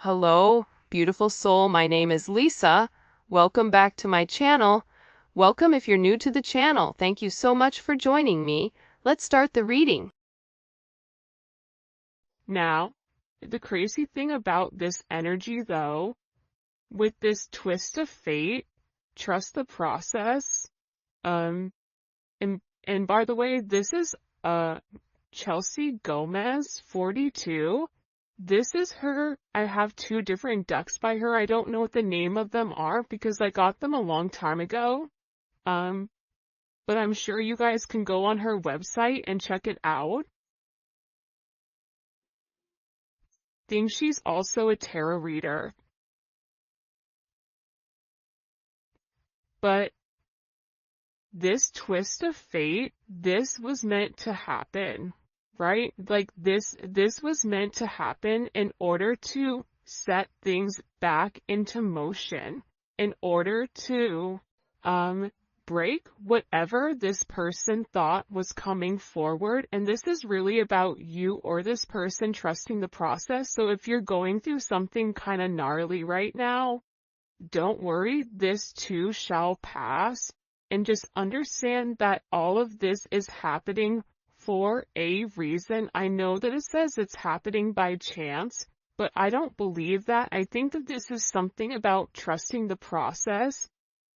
Hello, beautiful soul. My name is Lisa. Welcome back to my channel. Welcome if you're new to the channel. Thank you so much for joining me. Let's start the reading. Now, the crazy thing about this energy, though, with this twist of fate, trust the process. And by the way, this is Chelsea Gomez, 42. This is her. I have two different decks by her. I don't know what the name of them are because I got them a long time ago. But I'm sure you guys can go on her website and check it out. Think she's also a tarot reader. But this twist of fate, this was meant to happen, right? Like this was meant to happen in order to set things back into motion, in order to break whatever this person thought was coming forward. And this is really about you or this person trusting the process. So if you're going through something kind of gnarly right now, don't worry, this too shall pass. And just understand that all of this is happening for a reason. I know that it says it's happening by chance, but I don't believe that. I think that this is something about trusting the process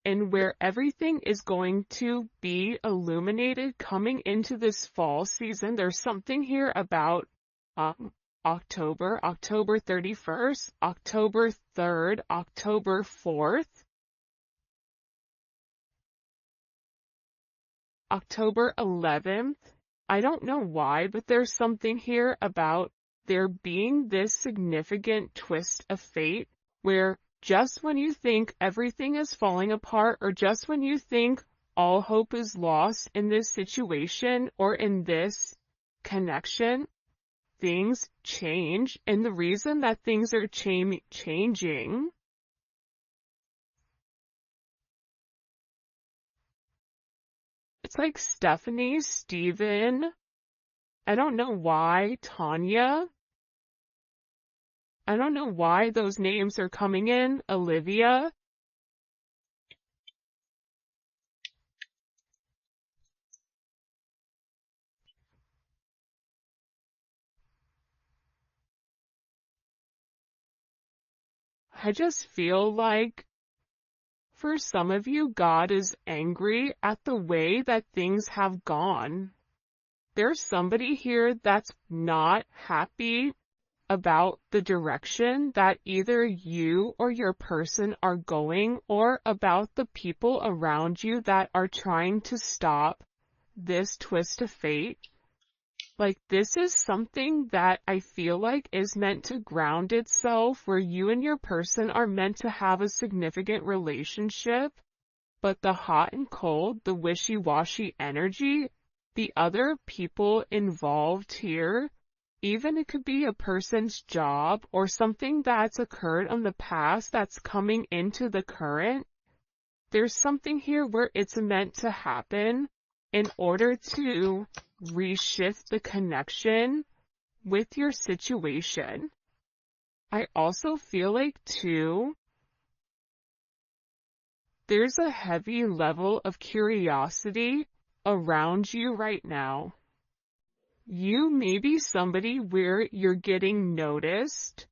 and where everything is going to be illuminated coming into this fall season. There's something here about October 31st, October 3rd, October 4th, October 11th. I don't know why, but there's something here about there being this significant twist of fate where just when you think everything is falling apart or just when you think all hope is lost in this situation or in this connection, things change. And the reason that things are changing it's like Stephanie, Steven, I don't know why, Tanya. I don't know why those names are coming in, Olivia. I just feel like for some of you, God is angry at the way that things have gone. There's somebody here that's not happy about the direction that either you or your person are going or about the people around you that are trying to stop this twist of fate. Like this is something that I feel like is meant to ground itself where you and your person are meant to have a significant relationship, but the hot and cold, the wishy-washy energy, the other people involved here, even it could be a person's job or something that's occurred in the past that's coming into the current. There's something here where it's meant to happen in order to reshift the connection with your situation. I also feel like too, there's a heavy level of curiosity around you right now. You may be somebody where you're getting noticed.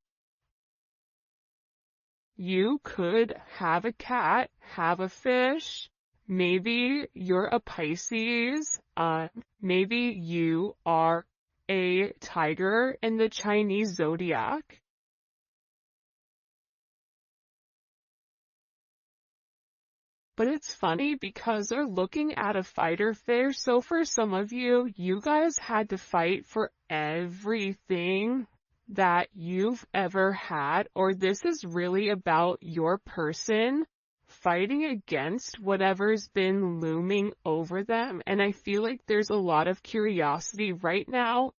You could have a cat, have a fish. Maybe you're a Pisces. Maybe you are a tiger in the Chinese zodiac. But it's funny because they're looking at a fighter fish. So for some of you, you guys had to fight for everything that you've ever had, or this is really about your person fighting against whatever's been looming over them. And I feel like there's a lot of curiosity right now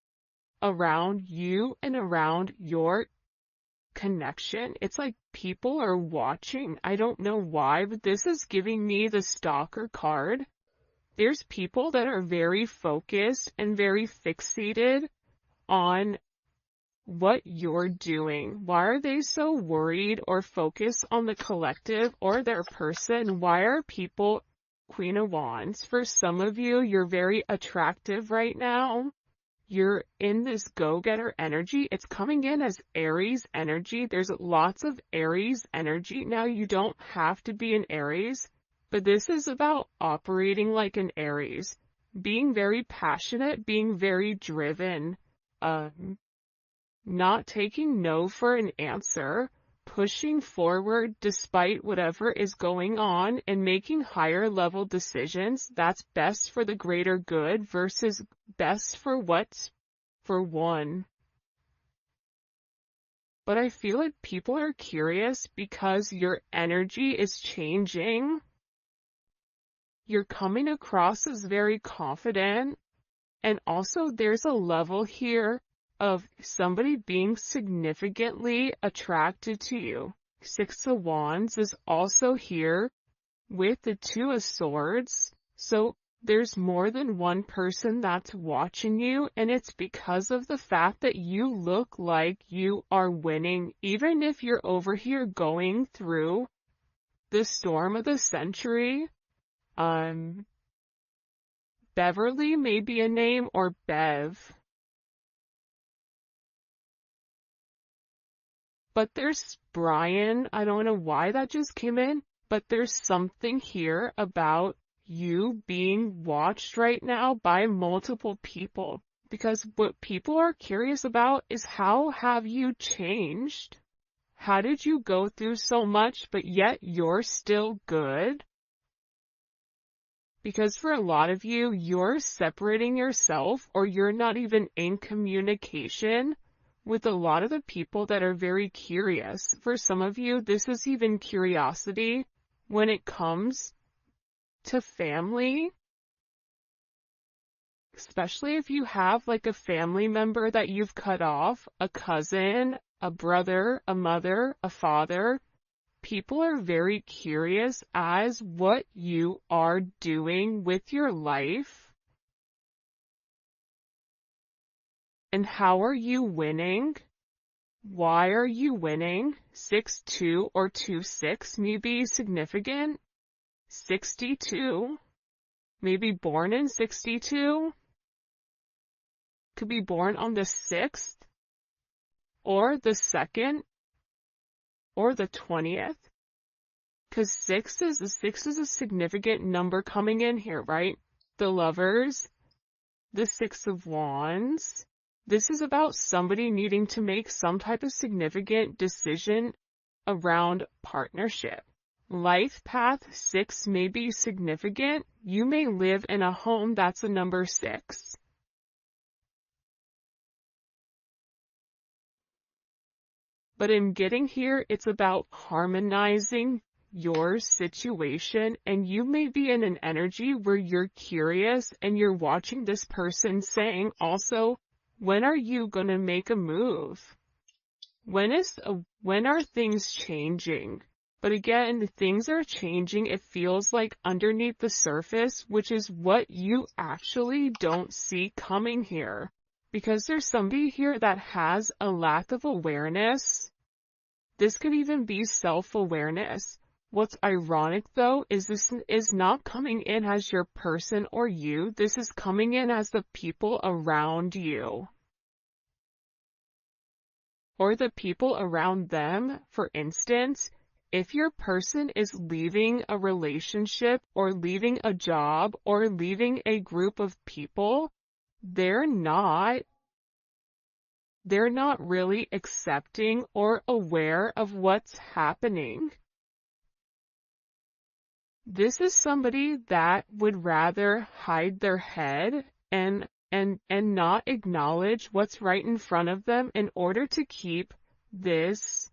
around you and around your connection. It's like people are watching. I don't know why, but this is giving me the stalker card. There's people that are very focused and very fixated on what you're doing. Why are they so worried or focused on the collective or their person? Why are people Queen of Wands? For some of you, you're very attractive right now. You're in this go-getter energy. It's coming in as Aries energy. There's lots of Aries energy. Now, you don't have to be an Aries, but this is about operating like an Aries, being very passionate, being very driven, not taking no for an answer, pushing forward despite whatever is going on, and making higher level decisions that's best for the greater good versus best for what's for one. But I feel like people are curious because your energy is changing. You're coming across as very confident, and also there's a level here of somebody being significantly attracted to you. Six of Wands is also here with the Two of Swords. So there's more than one person that's watching you, and it's because of the fact that you look like you are winning, even if you're over here going through the storm of the century. Beverly may be a name, or Bev. But there's Brian. I don't know why that just came in, but there's something here about you being watched right now by multiple people. Because what people are curious about is, how have you changed? How did you go through so much, but yet you're still good? Because for a lot of you, you're separating yourself, or you're not even in communication with a lot of the people that are very curious. For some of you, this is even curiosity when it comes to family. Especially if you have like a family member that you've cut off, a cousin, a brother, a mother, a father. People are very curious as what you are doing with your life. And how are you winning? Why are you winning? 6-2 or 2-6 may be significant. 62, maybe born in 62. Could be born on the 6th, or the 2nd, or the 20th. Because 6 is a significant number coming in here, right? The Lovers, the Six of Wands. This is about somebody needing to make some type of significant decision around partnership. Life path 6 may be significant. You may live in a home that's a number 6. But in getting here, it's about harmonizing your situation, and you may be in an energy where you're curious and you're watching this person saying also, when are you going to make a move? When are things changing? But again, things are changing. It feels like underneath the surface, which is what you actually don't see coming here. Because there's somebody here that has a lack of awareness. This could even be self-awareness. What's ironic though is this is not coming in as your person or you. This is coming in as the people around you. Or the people around them. For instance, if your person is leaving a relationship or leaving a job or leaving a group of people, they're not really accepting or aware of what's happening. This is somebody that would rather hide their head and not acknowledge what's right in front of them in order to keep this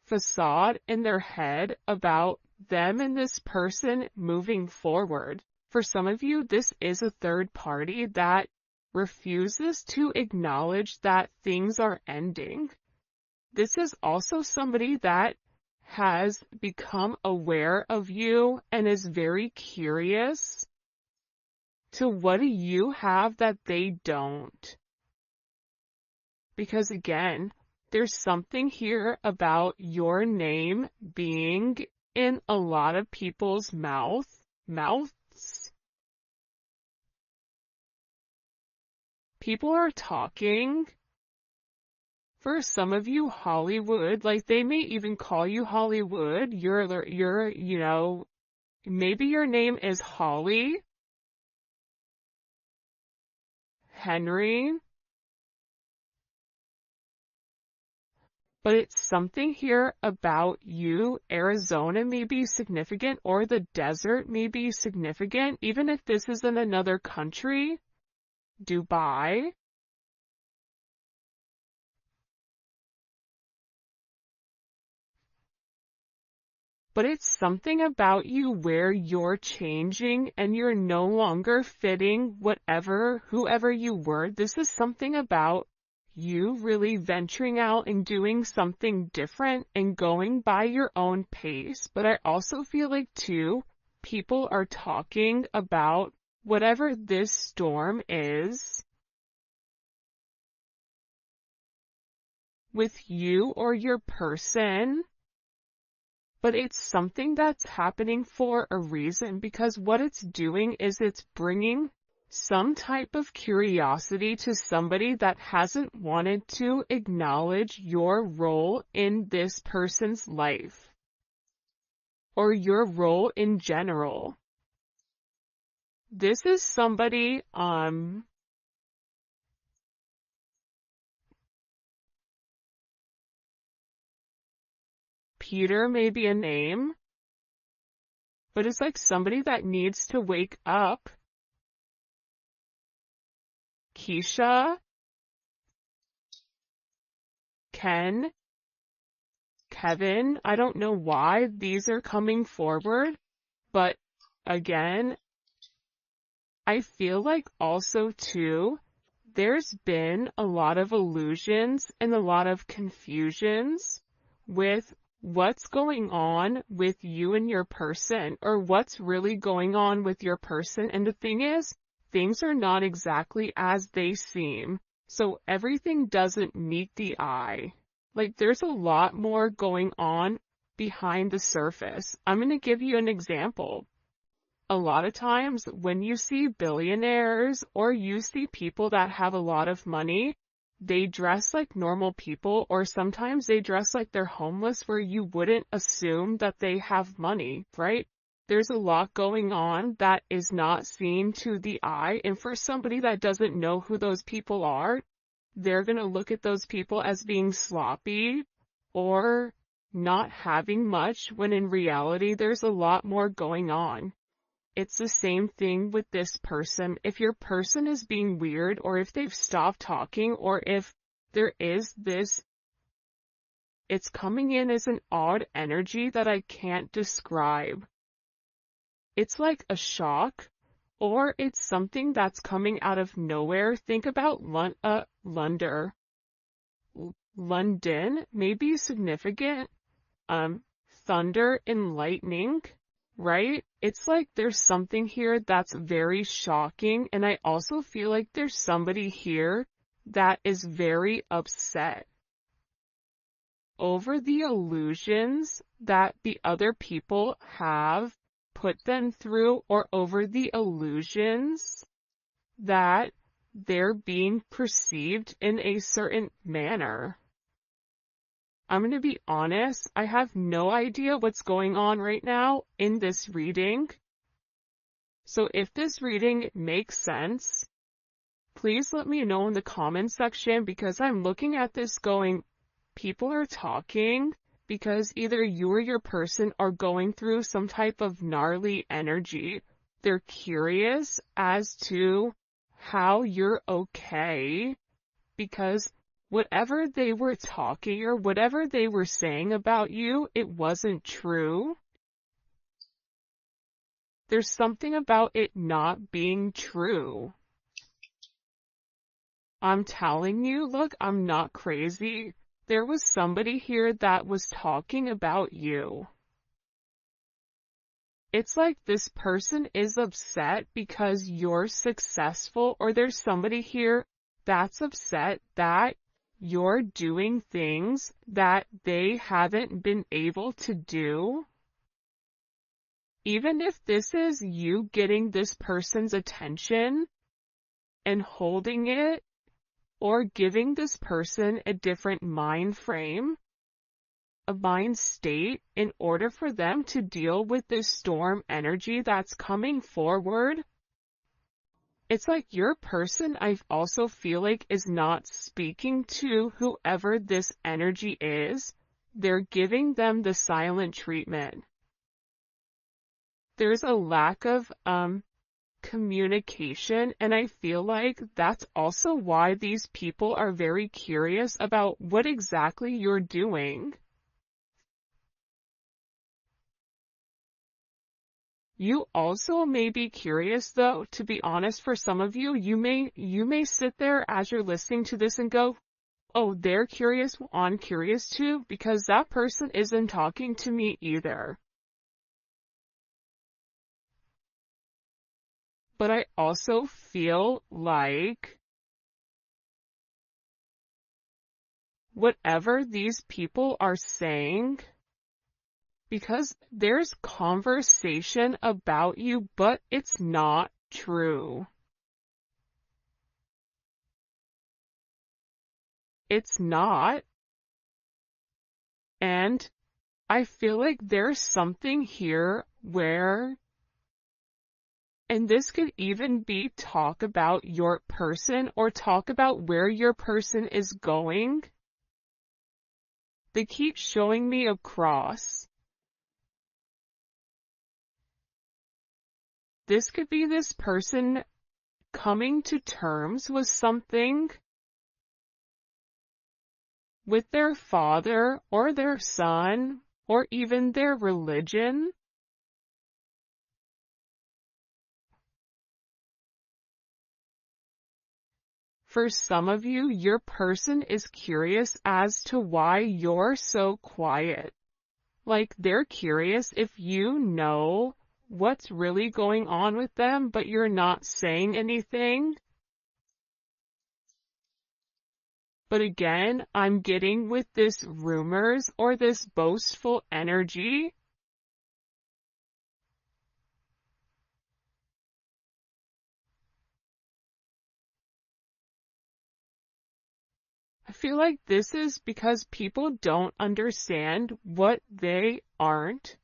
facade in their head about them and this person moving forward. For some of you, this is a third party that refuses to acknowledge that things are ending. This is also somebody that has become aware of you and is very curious to what do you have that they don't. because again, there's something here about your name being in a lot of people's mouths. People are talking. For some of you, Hollywood, like they may even call you Hollywood. Maybe your name is Holly, Henry, but it's something here about you. Arizona may be significant, or the desert may be significant, even if this is in another country. Dubai. But it's something about you where you're changing and you're no longer fitting whoever you were. This is something about you really venturing out and doing something different and going by your own pace. But I also feel like too, people are talking about whatever this storm is with you or your person. But it's something that's happening for a reason, because what it's doing is it's bringing some type of curiosity to somebody that hasn't wanted to acknowledge your role in this person's life, or your role in general. This is somebody, Peter may be a name, but it's like somebody that needs to wake up. Keisha, Ken, Kevin, I don't know why these are coming forward, but again, I feel like also too, there's been a lot of illusions and a lot of confusions with what's going on with you and your person, or what's really going on with your person. And the thing is, things are not exactly as they seem. So everything doesn't meet the eye. Like there's a lot more going on behind the surface. I'm going to give you an example. A lot of times when you see billionaires or you see people that have a lot of money, they dress like normal people, or sometimes they dress like they're homeless, where you wouldn't assume that they have money, right? There's a lot going on that is not seen to the eye, and for somebody that doesn't know who those people are, they're going to look at those people as being sloppy or not having much, when in reality there's a lot more going on. It's the same thing with this person. If your person is being weird, or if they've stopped talking, or if there is this, it's coming in as an odd energy that I can't describe. It's like a shock, or it's something that's coming out of nowhere. Think about London may be significant. Thunder and lightning. Right? It's like there's something here that's very shocking, and I also feel like there's somebody here that is very upset over the illusions that the other people have put them through, or over the illusions that they're being perceived in a certain manner. I'm going to be honest, I have no idea what's going on right now in this reading. So if this reading makes sense, please let me know in the comment section, because I'm looking at this going, people are talking because either you or your person are going through some type of gnarly energy. They're curious as to how you're okay, because whatever they were talking or whatever they were saying about you, it wasn't true. There's something about it not being true. I'm telling you, look, I'm not crazy. There was somebody here that was talking about you. It's like this person is upset because you're successful, or there's somebody here that's upset that you're doing things that they haven't been able to do. Even if this is you getting this person's attention and holding it, or giving this person a different mind frame, a mind state, in order for them to deal with this storm energy that's coming forward. It's like your person, I also feel like, is not speaking to whoever this energy is. They're giving them the silent treatment. There's a lack of communication, and I feel like that's also why these people are very curious about what exactly you're doing. You also may be curious, though, to be honest. For some of you, you may sit there as you're listening to this and go, oh, they're curious, well, I'm curious too, because that person isn't talking to me either. But I also feel like whatever these people are saying, because there's conversation about you, but it's not true. It's not. And I feel like there's something here where, and this could even be talk about your person or talk about where your person is going. They keep showing me a cross. This could be this person coming to terms with something with their father or their son or even their religion. For some of you, your person is curious as to why you're so quiet. Like, they're curious if you know what's really going on with them, but you're not saying anything. But again, I'm getting with this rumors or this boastful energy. I feel like this is because people don't understand what they aren't.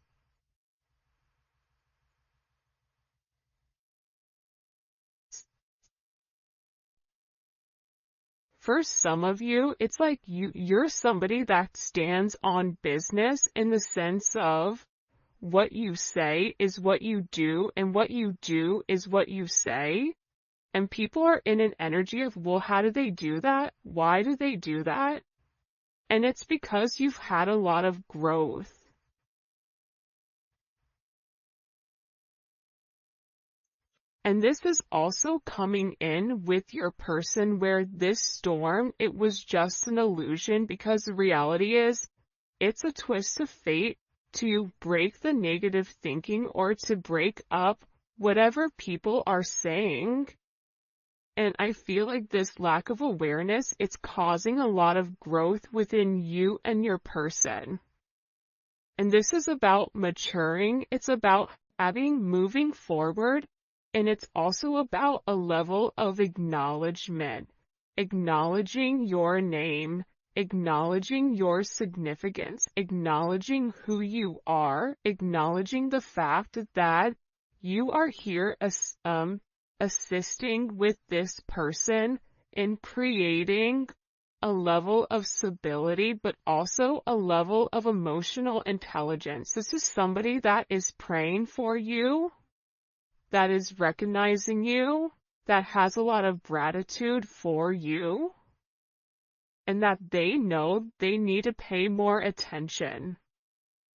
For some of you, it's like you're somebody that stands on business in the sense of what you say is what you do, and what you do is what you say. And people are in an energy of, well, how do they do that? Why do they do that? And it's because you've had a lot of growth. And this is also coming in with your person where this storm, it was just an illusion, because the reality is it's a twist of fate to break the negative thinking or to break up whatever people are saying. And I feel like this lack of awareness, it's causing a lot of growth within you and your person. And this is about maturing. It's about moving forward. And it's also about a level of acknowledgement, acknowledging your name, acknowledging your significance, acknowledging who you are, acknowledging the fact that you are here as, assisting with this person in creating a level of stability, but also a level of emotional intelligence. This is somebody that is praying for you, that is recognizing you, that has a lot of gratitude for you, and that they know they need to pay more attention.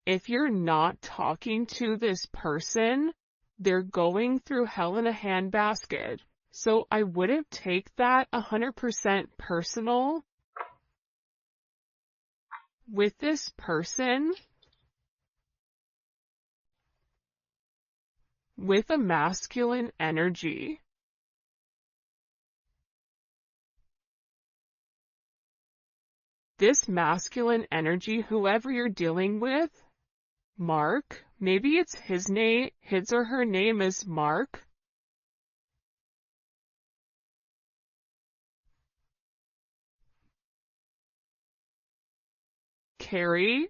If you're not talking to this person, they're going through hell in a handbasket. So I wouldn't take that 100% personal with this person. With a masculine energy, this masculine energy, whoever you're dealing with, Mark, maybe it's his or her name is Mark. Carrie,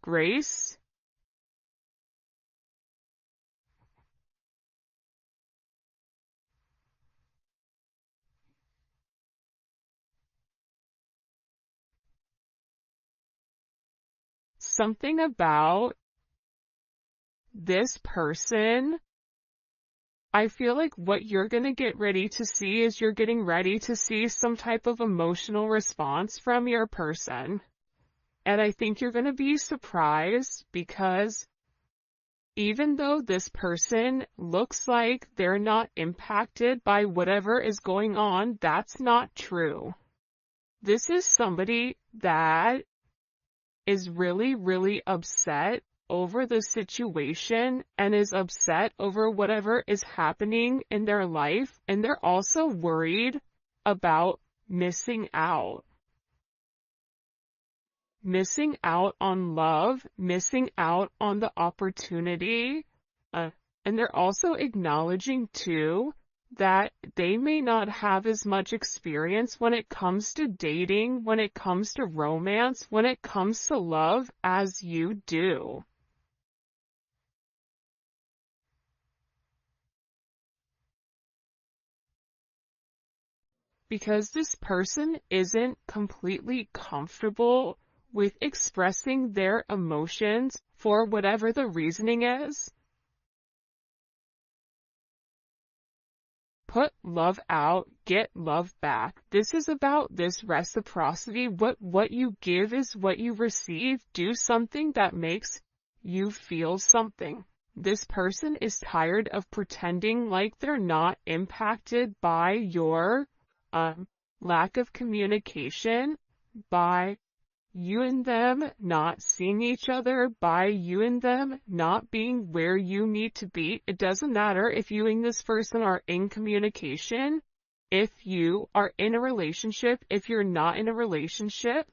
Grace, something about this person. I feel like what you're going to get ready to see is you're getting ready to see some type of emotional response from your person. And I think you're going to be surprised because even though this person looks like they're not impacted by whatever is going on, that's not true. This is somebody that is really, really upset over the situation and is upset over whatever is happening in their life, and they're also worried about missing out. Missing out on love, missing out on the opportunity, and they're also acknowledging too that they may not have as much experience when it comes to dating, when it comes to romance, when it comes to love as you do. Because this person isn't completely comfortable with expressing their emotions for whatever the reasoning is. Put love out, get love back. This is about this reciprocity. What you give is what you receive. Do something that makes you feel something. This person is tired of pretending like they're not impacted by your lack of communication, by you and them not seeing each other, by you and them not being where you need to be. It doesn't matter if you and this person are in communication, if you are in a relationship, if you're not in a relationship.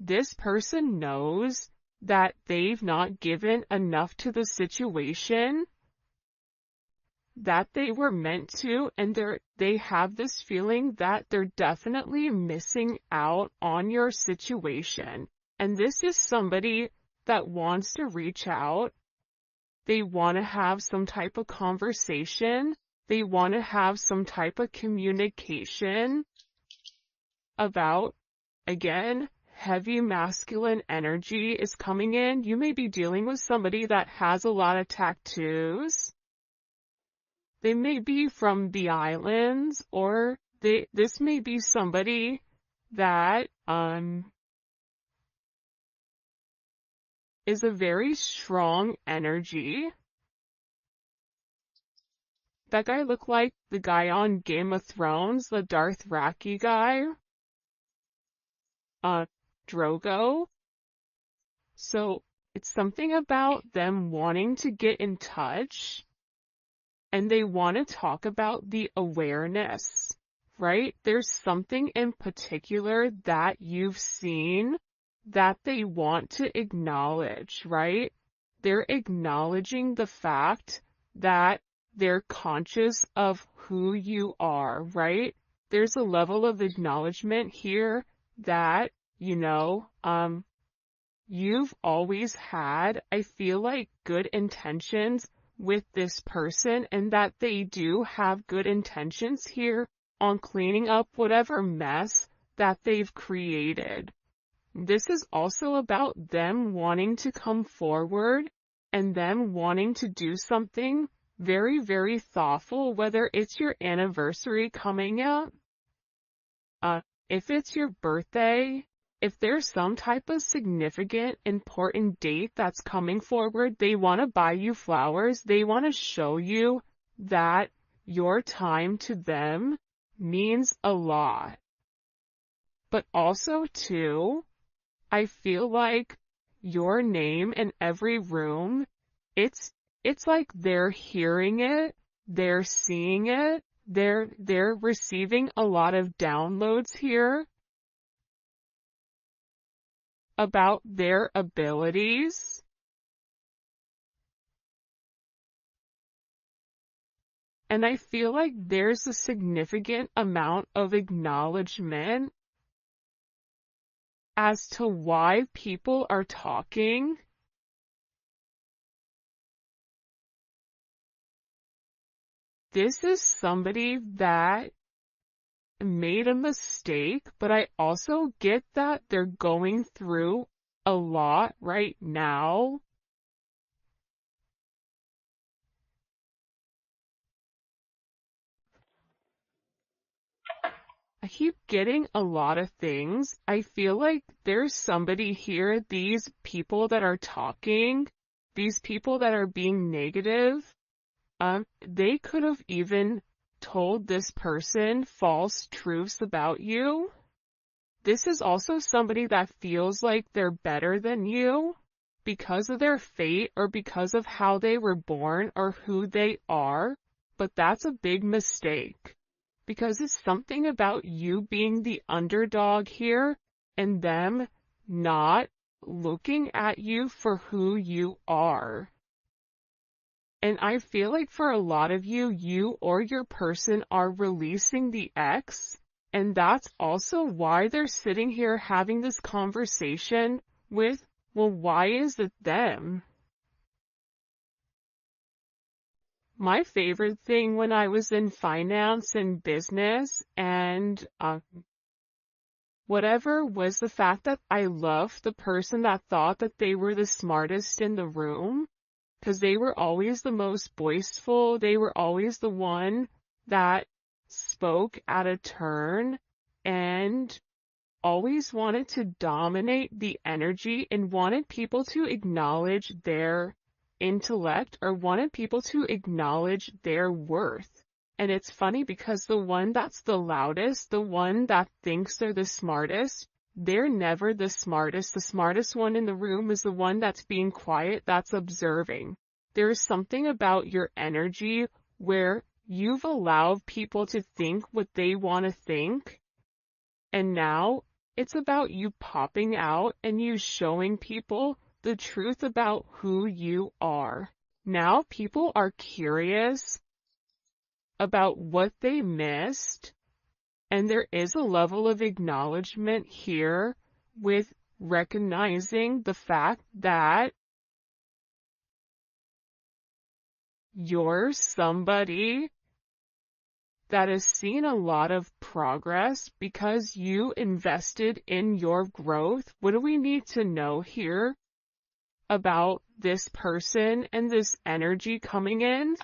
This person knows that they've not given enough to the situation that they were meant to, and they have this feeling that they're definitely missing out on your situation. And this is somebody that wants to reach out. They want to have some type of conversation. They want to have some type of communication about, again, heavy masculine energy is coming in. You may be dealing with somebody that has a lot of tattoos. They may be from the islands, or this may be somebody that is a very strong energy. That guy looked like the guy on Game of Thrones, the Dothraki guy. Drogo. So it's something about them wanting to get in touch. And they want to talk about the awareness, right? There's something in particular that you've seen that they want to acknowledge, right? They're acknowledging the fact that they're conscious of who you are, right? There's a level of acknowledgement here that, you've always had, I feel like, good intentions with this person, and that they do have good intentions here on cleaning up whatever mess that they've created. This is also about them wanting to come forward and them wanting to do something very, very thoughtful, whether it's your anniversary coming up, if it's your birthday, if there's some type of significant, important date that's coming forward. They want to buy you flowers. They want to show you that your time to them means a lot. But also, too, I feel like your name in every room, it's like they're hearing it, they're seeing it, they're receiving a lot of downloads here. about their abilities. And I feel like there's a significant amount of acknowledgement as to why people are talking. This is somebody that made a mistake, but I also get that they're going through a lot right now. I keep getting a lot of things. I feel like there's somebody here, these people that are talking, these people that are being negative, they could have even told this person false truths about you. This is also somebody that feels like they're better than you because of their fate or because of how they were born or who they are, but that's a big mistake because it's something about you being the underdog here and them not looking at you for who you are. And I feel like for a lot of you, you or your person are releasing the ex, and that's also why they're sitting here having this conversation with, well, why is it them? My favorite thing when I was in finance and business and whatever was the fact that I loved the person that thought that they were the smartest in the room. Because they were always the most boastful, they were always the one that spoke at a turn and always wanted to dominate the energy and wanted people to acknowledge their intellect or wanted people to acknowledge their worth. And it's funny because the one that's the loudest, the one that thinks they're the smartest, they're never the smartest. The smartest one in the room is the one that's being quiet, that's observing. There is something about your energy where you've allowed people to think what they want to think. And now it's about you popping out and you showing people the truth about who you are. Now people are curious about what they missed. And there is a level of acknowledgement here with recognizing the fact that you're somebody that has seen a lot of progress because you invested in your growth. What do we need to know here about this person and this energy coming in?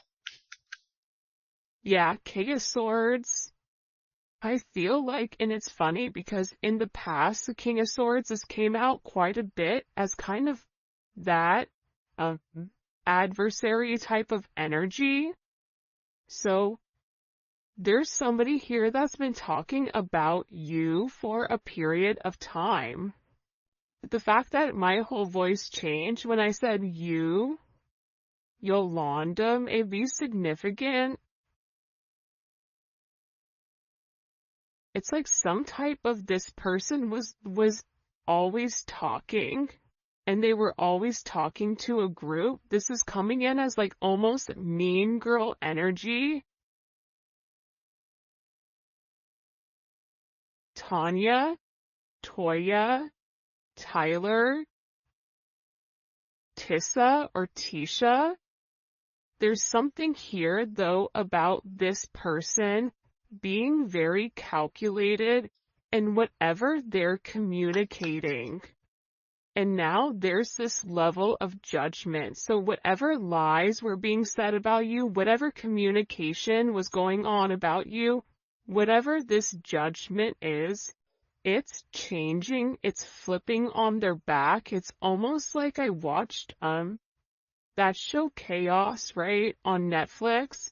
Yeah, King of Swords. I feel like, and it's funny because in the past, the King of Swords has came out quite a bit as kind of that adversary type of energy. So there's somebody here that's been talking about you for a period of time. The fact that my whole voice changed when I said you, Yolanda, may be significant. It's like some type of this person was always talking, and they were always talking to a group. This is coming in as like almost mean girl energy. Tanya, Toya, Tyler, Tissa or Tisha. There's something here though about this person being very calculated in whatever they're communicating. And now there's this level of judgment. So whatever lies were being said about you, whatever communication was going on about you, whatever this judgment is, it's changing, it's flipping on their back. It's almost like I watched that show Chaos, right, on Netflix.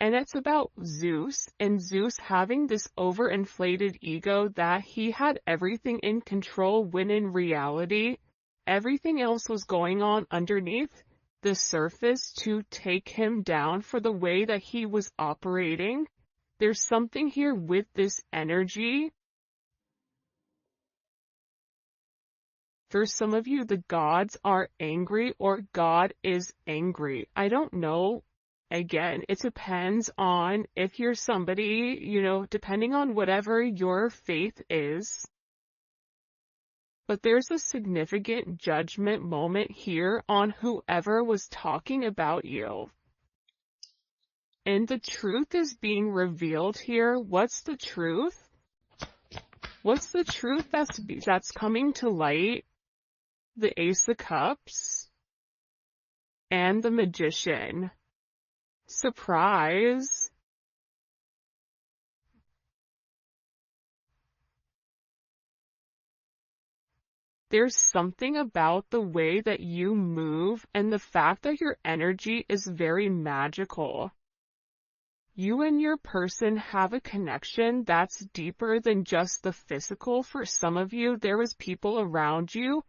And it's about Zeus, and Zeus having this overinflated ego that he had everything in control when in reality, everything else was going on underneath the surface to take him down for the way that he was operating. There's something here with this energy For some of you, the gods are angry or God is angry. I don't know. Again, it depends on if you're somebody, depending on whatever your faith is. But there's a significant judgment moment here on whoever was talking about you. And the truth is being revealed here. What's the truth? What's the truth that's coming to light? The Ace of Cups and the Magician. Surprise. There's something about the way that you move and the fact that your energy is very magical. You and your person have a connection that's deeper than just the physical. For some of you, there was people around you,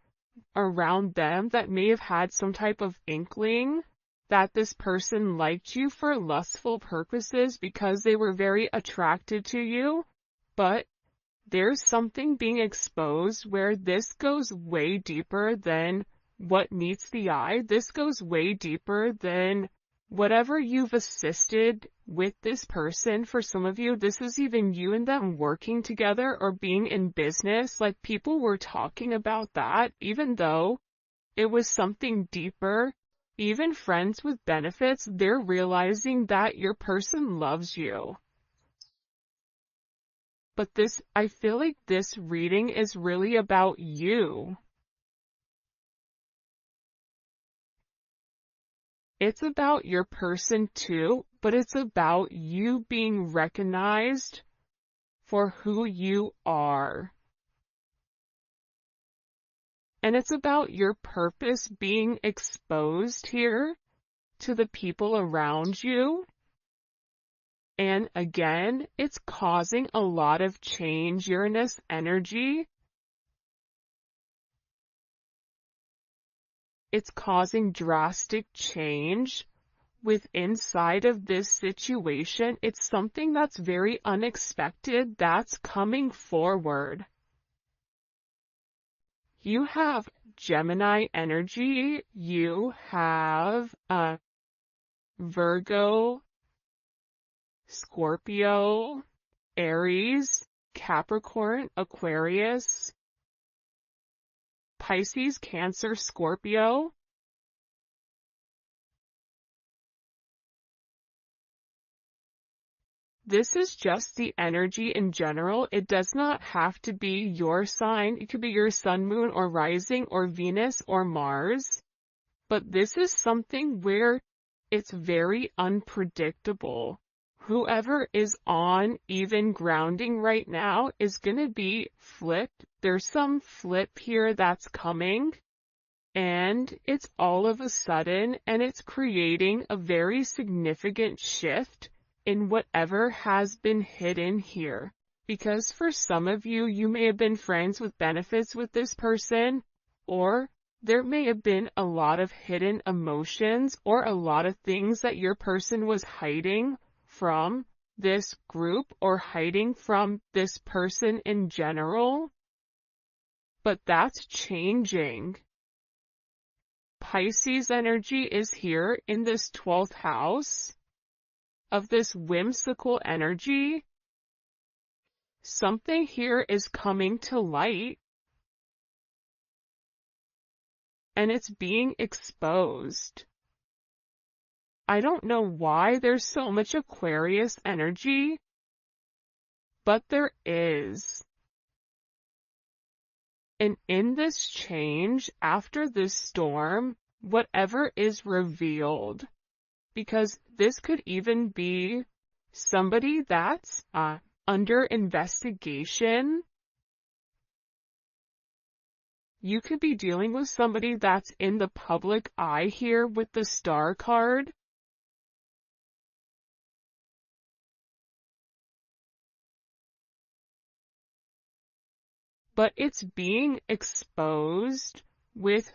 around them, that may have had some type of inkling that this person liked you for lustful purposes because they were very attracted to you, but there's something being exposed where this goes way deeper than what meets the eye. This goes way deeper than whatever you've assisted with this person. For some of you, this is even you and them working together or being in business. Like, people were talking about that, even though it was something deeper. Even friends with benefits, they're realizing that your person loves you. But I feel like this reading is really about you. It's about your person too, but it's about you being recognized for who you are. And it's about your purpose being exposed here to the people around you. And again, it's causing a lot of change, Uranus energy. It's causing drastic change inside of this situation. It's something that's very unexpected that's coming forward. You have Gemini energy, you have Virgo, Scorpio, Aries, Capricorn, Aquarius, Pisces, Cancer, Scorpio. This is just the energy in general. It does not have to be your sign. It could be your sun, moon, or rising, or Venus, or Mars. But this is something where it's very unpredictable. Whoever is on even grounding right now is going to be flipped. There's some flip here that's coming, and it's all of a sudden, and it's creating a very significant shift in whatever has been hidden here. Because for some of you, you may have been friends with benefits with this person, or there may have been a lot of hidden emotions or a lot of things that your person was hiding from this group or hiding from this person in general. But that's changing. Pisces energy is here in this 12th house of this whimsical energy. Something here is coming to light, and it's being exposed. I don't know why there's so much Aquarius energy, but there is. And in this change, after this storm, whatever is revealed, because this could even be somebody that's under investigation. You could be dealing with somebody that's in the public eye here with the Star card. But it's being exposed with